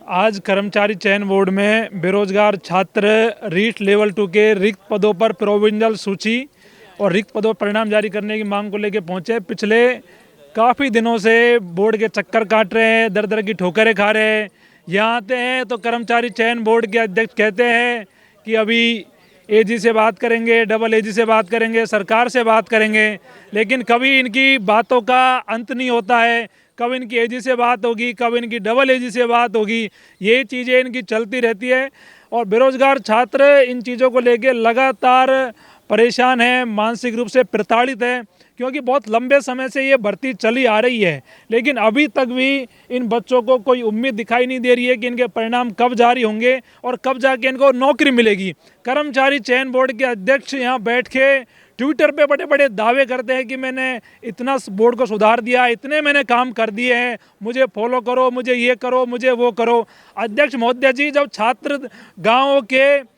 आज कर्मचारी चयन बोर्ड में बेरोजगार छात्र रीट लेवल 2 के रिक्त पदों पर प्रोविंजियल सूची और रिक्त पदों पर परिणाम जारी करने की मांग को लेकर पहुंचे। पिछले काफ़ी दिनों से बोर्ड के चक्कर काट रहे हैं, दर दर की ठोकरें खा रहे हैं। यहाँ आते हैं तो कर्मचारी चयन बोर्ड के अध्यक्ष कहते हैं कि अभी एजी से बात करेंगे, डबल एजी से बात करेंगे, सरकार से बात करेंगे, लेकिन कभी इनकी बातों का अंत नहीं होता है। कब इनकी एजी से बात होगी, कब इनकी डबल एजी से बात होगी, ये चीज़ें इनकी चलती रहती है। और बेरोजगार छात्र इन चीज़ों को लेकर लगातार परेशान है, मानसिक रूप से प्रताड़ित है, क्योंकि बहुत लंबे समय से ये भर्ती चली आ रही है, लेकिन अभी तक भी इन बच्चों को कोई उम्मीद दिखाई नहीं दे रही है कि इनके परिणाम कब जारी होंगे और कब जाके इनको नौकरी मिलेगी। कर्मचारी चयन बोर्ड के अध्यक्ष यहाँ बैठ के ट्विटर पे बड़े बड़े दावे करते हैं कि मैंने इतना बोर्ड को सुधार दिया, इतने मैंने काम कर दिए हैं, मुझे फॉलो करो, मुझे ये करो, मुझे वो करो। अध्यक्ष महोदय जी, जब छात्र गाँव के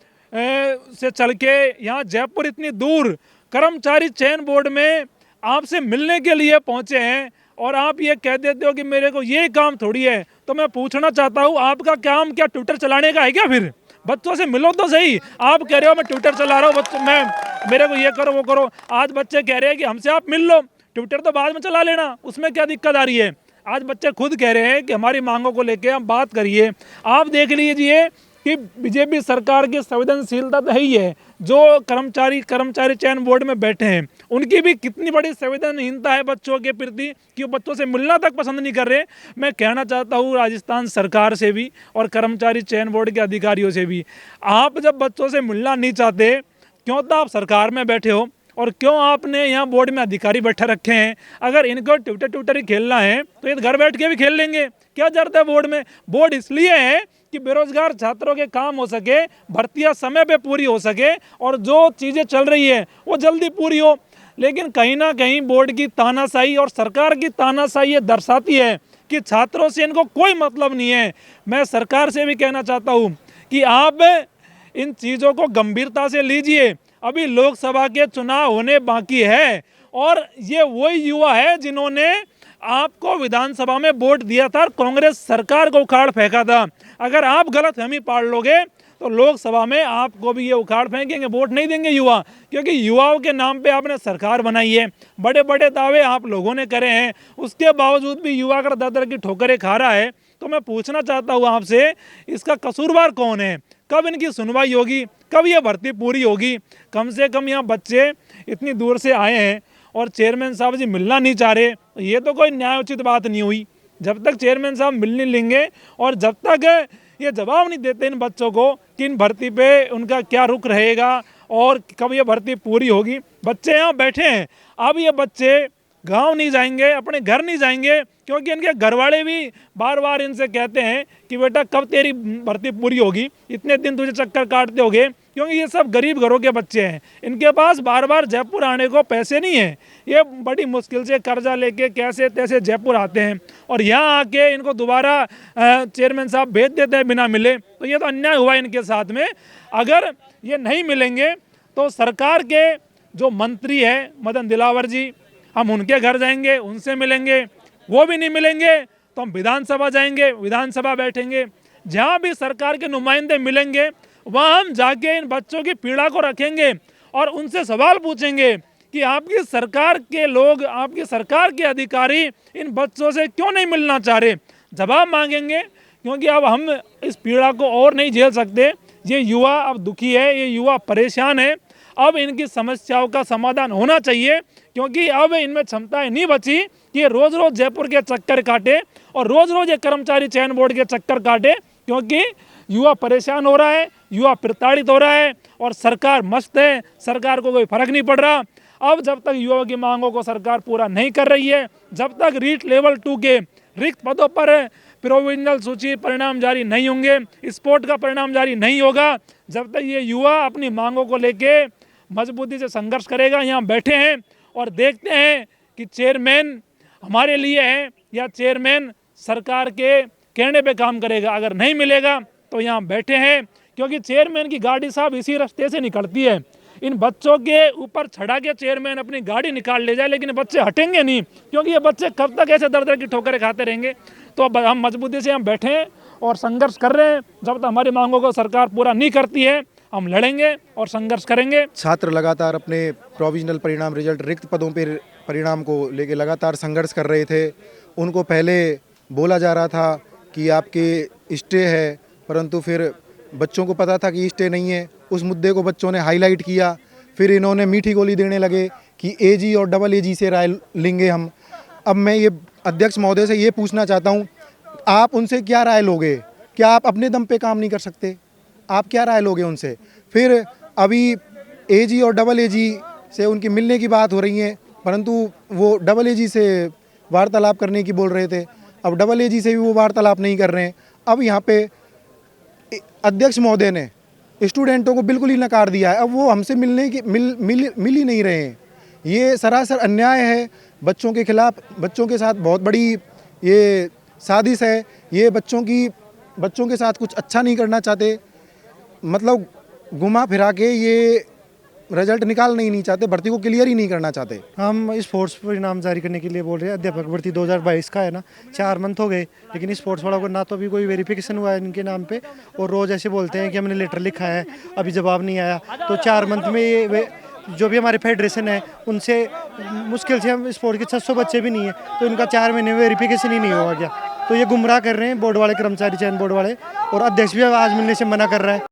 से चल के यहाँ जयपुर इतनी दूर कर्मचारी चयन बोर्ड में आपसे मिलने के लिए पहुँचे हैं और आप ये कह देते हो कि मेरे को ये काम थोड़ी है, तो मैं पूछना चाहता हूँ, आपका काम क्या ट्विटर चलाने का है क्या? फिर बच्चों से मिलो तो सही। आप कह रहे हो मैं ट्विटर चला रहा हूँ, बच्चों मैं मेरे को ये करो वो करो। आज बच्चे कह रहे हैं कि हमसे आप मिल लो, ट्विटर तो बाद में चला लेना, उसमें क्या दिक्कत आ रही है? आज बच्चे खुद कह रहे हैं कि हमारी मांगों को लेकर हम बात करिए। आप देख लीजिए कि बीजेपी सरकार की संवेदनशीलता तो है ही है, जो कर्मचारी चयन बोर्ड में बैठे हैं उनकी भी कितनी बड़ी संवेदनहीनता है बच्चों के प्रति कि वो बच्चों से मिलना तक पसंद नहीं कर रहे। मैं कहना चाहता हूँ राजस्थान सरकार से भी और कर्मचारी चयन बोर्ड के अधिकारियों से भी, आप जब बच्चों से मिलना नहीं चाहते, क्यों तो आप सरकार में बैठे हो और क्यों आपने यहाँ बोर्ड में अधिकारी बैठे रखे हैं? अगर इनको ट्विटर ही खेलना है तो ये घर बैठ के भी खेल लेंगे, क्या जरूरत है बोर्ड में? बोर्ड इसलिए है कि बेरोजगार छात्रों के काम हो सके, भर्तियां समय पे पूरी हो सके और जो चीज़ें चल रही है वो जल्दी पूरी हो। लेकिन कहीं ना कहीं बोर्ड की तानाशाही और सरकार की तानाशाही ये दर्शाती है कि छात्रों से इनको कोई मतलब नहीं है। मैं सरकार से भी कहना चाहता हूँ कि आप इन चीज़ों को गंभीरता से लीजिए। अभी लोकसभा के चुनाव होने बाकी है और ये वही युवा है जिन्होंने आपको विधानसभा में वोट दिया था और कांग्रेस सरकार को उखाड़ फेंका था। अगर आप गलतफहमी पाल लोगे तो लोकसभा में आपको भी ये उखाड़ फेंकेंगे, वोट नहीं देंगे युवा, क्योंकि युवाओं के नाम पे आपने सरकार बनाई है, बड़े बड़े दावे आप लोगों ने करे हैं, उसके बावजूद भी युवा अगर दर दर की ठोकरें खा रहा है तो मैं पूछना चाहता हूँ आपसे, इसका कसूरवार कौन है? कब इनकी सुनवाई होगी? कब ये भर्ती पूरी होगी? कम से कम यहाँ बच्चे इतनी दूर से आए हैं और चेयरमैन साहब जी मिलना नहीं चाह रहे, ये तो कोई न्यायोचित बात नहीं हुई। जब तक चेयरमैन साहब मिल नहीं लेंगे और जब तक ये जवाब नहीं देते इन बच्चों को कि इन भर्ती पे उनका क्या रुख रहेगा और कब ये भर्ती पूरी होगी, बच्चे यहाँ बैठे हैं। अब ये बच्चे गांव नहीं जाएंगे, अपने घर नहीं जाएंगे, क्योंकि इनके घरवाले भी बार बार इनसे कहते हैं कि बेटा कब तेरी भर्ती पूरी होगी, इतने दिन तुझे चक्कर काटते होगे, क्योंकि ये सब गरीब घरों के बच्चे हैं। इनके पास बार बार जयपुर आने को पैसे नहीं है, ये बड़ी मुश्किल से कर्जा लेके कैसे तैसे जयपुर आते हैं और यहाँ आके इनको दोबारा चेयरमैन साहब भेज देते हैं बिना मिले, तो ये तो अन्याय हुआ इनके साथ में। अगर ये नहीं मिलेंगे तो सरकार के जो मंत्री है मदन दिलावर जी, हम उनके घर जाएंगे, उनसे मिलेंगे, वो भी नहीं मिलेंगे तो हम विधानसभा जाएंगे, विधानसभा बैठेंगे, जहाँ भी सरकार के नुमाइंदे मिलेंगे वहाँ हम जाके इन बच्चों की पीड़ा को रखेंगे और उनसे सवाल पूछेंगे कि आपकी सरकार के लोग, आपकी सरकार के अधिकारी इन बच्चों से क्यों नहीं मिलना चाह रहे? जवाब मांगेंगे, क्योंकि अब हम इस पीड़ा को और नहीं झेल सकते। ये युवा अब दुखी है, ये युवा परेशान है, अब इनकी समस्याओं का समाधान होना चाहिए, क्योंकि अब इनमें क्षमताएं नहीं बची कि ये रोज़ रोज़ जयपुर के चक्कर काटे और रोज़ रोज़ ये कर्मचारी चयन बोर्ड के चक्कर काटे, क्योंकि युवा परेशान हो रहा है, युवा प्रताड़ित हो रहा है और सरकार मस्त है, सरकार को कोई फर्क नहीं पड़ रहा। अब जब तक युवाओं की मांगों को सरकार पूरा नहीं कर रही है, जब तक रीट लेवल 2 के रिक्त पदों पर प्रोविंजियल सूची परिणाम जारी नहीं होंगे, स्पोर्ट का परिणाम जारी नहीं होगा, जब तक ये युवा अपनी मांगों को लेके मजबूती से संघर्ष करेगा। यहाँ बैठे हैं और देखते हैं कि चेयरमैन हमारे लिए है या चेयरमैन सरकार के कहने पे काम करेगा। अगर नहीं मिलेगा तो यहाँ बैठे हैं, क्योंकि चेयरमैन की गाड़ी साहब इसी रास्ते से निकलती है। इन बच्चों के ऊपर चढ़ा के चेयरमैन अपनी गाड़ी निकाल ले जाए, लेकिन बच्चे हटेंगे नहीं, क्योंकि ये बच्चे कब तक ऐसे दर दर की ठोकरें खाते रहेंगे। तो अब हम मजबूती से हम बैठे हैं और संघर्ष कर रहे हैं। जब तक हमारी मांगों को सरकार पूरा नहीं करती है हम लड़ेंगे और संघर्ष करेंगे। छात्र लगातार अपने प्रोविजनल परिणाम रिजल्ट रिक्त पदों पर परिणाम को लेकर लगातार संघर्ष कर रहे थे। उनको पहले बोला जा रहा था कि आपके स्टे है, परंतु फिर बच्चों को पता था कि स्टे नहीं है। उस मुद्दे को बच्चों ने हाईलाइट किया। फिर इन्होंने मीठी गोली देने लगे कि एजी और डबल एजी से राय लेंगे हम। अब मैं ये अध्यक्ष महोदय से ये पूछना चाहता हूँ, आप उनसे क्या राय लोगे? क्या आप अपने दम पे काम नहीं कर सकते? आप क्या राय लोगे उनसे? फिर अभी एजी और डबल एजी से उनकी मिलने की बात हो रही है, परंतु वो डबल एजी से वार्तालाप करने की बोल रहे थे। अब डबल एजी से भी वो वार्तालाप नहीं कर रहे हैं। अब यहाँ पे अध्यक्ष महोदय ने स्टूडेंटों को बिल्कुल ही नकार दिया है। अब वो हमसे मिलने की मिल ही नहीं रहे हैं। ये सरासर अन्याय है बच्चों के खिलाफ। बच्चों के साथ बहुत बड़ी ये साजिश है। ये बच्चों के साथ कुछ अच्छा नहीं करना चाहते, मतलब घुमा फिरा के ये रिजल्ट निकालना ही नहीं चाहते, भर्ती को क्लियर ही नहीं करना चाहते। हम स्पोर्ट्स परिणाम जारी करने के लिए बोल रहे हैं। अध्यापक भर्ती 2022 का है ना, 4 मंथ हो गए, लेकिन स्पोर्ट्स वालों को ना तो अभी कोई वेरिफिकेशन हुआ है इनके नाम पे, और रोज़ ऐसे बोलते हैं कि हमने लेटर लिखा है, अभी जवाब नहीं आया। तो 4 मंथ में ये जो भी हमारे फेडरेशन है उनसे मुश्किल से हम स्पोर्ट के 600 बच्चे भी नहीं है, तो इनका 4 महीने में वेरिफिकेशन ही नहीं हुआ गया। तो ये गुमराह कर रहे हैं बोर्ड वाले, कर्मचारी चयन बोर्ड वाले, और अध्यक्ष भी आज मिलने से मना कर रहा है।